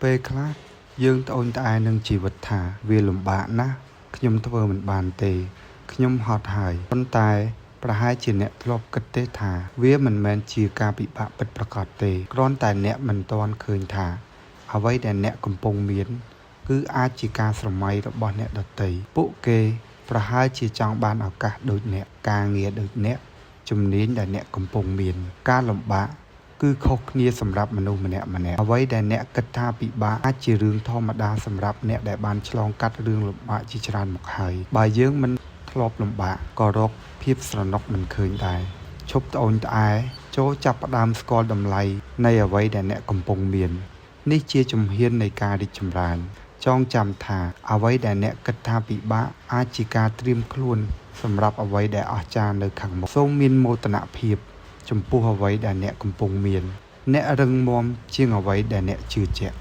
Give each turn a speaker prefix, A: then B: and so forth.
A: ពេលខ្លះយើងត្អូញត្អែនឹងជីវិតថាវាលំបាកណាស់ខ្ញុំធ្វើមិនបានទេខ្ញុំហត់ហើយប៉ុន្តែប្រហែលជាអ្នកធ្លាប់គិតទេថាវាមិនមែនជាការពិបាកពិតប្រាកដទេគ្រាន់តែអ្នកមិនទាន់ឃើញថាអ្វីដែលអ្នកកំពុងមានគឺអាចជាការស្រមៃរបស់អ្នកដទៃពួកគេប្រហែលជាចង់បានឱកាសដូចអ្នកការងារដូចអ្នកជំនាញដែលអ្នកកំពុងមានការលំបាកគឺខុសគ្នាសម្រាប់មនុស្សម្នាក់ៗអ្វីដែលអ្នកគិតថាពិបាកអាចជារឿងធម្មតាសម្រាប់អ្នកដែលបានឆ្លងកាត់រឿងលំបាកជាច្រើនមកហើយបើយើងមិនធ្លាប់លំបាកក៏រកភាពស្រណុកមិនឃើញដែរឈប់ត្អូញត្អែចូលចាប់ផ្ដើមស្គាល់តម្លៃនៃអ្វីដែលអ្នកកំពុងមាននេះជាជំហាននៃការរីកចម្រើនចងចាំថាអ្វីដែលអ្នកគិតថាពិបាកអាចជាការត្រៀមខ្លួនសម្រាប់អ្វីដែលអស្ចារ្យនៅខាងមុខសូមមានមោទនភាពចំពោះអ្វីដែលអ្នកកំពុងមានអ្នករឹងមាំជាងអ្វីដែលអ្នកជឿជាក់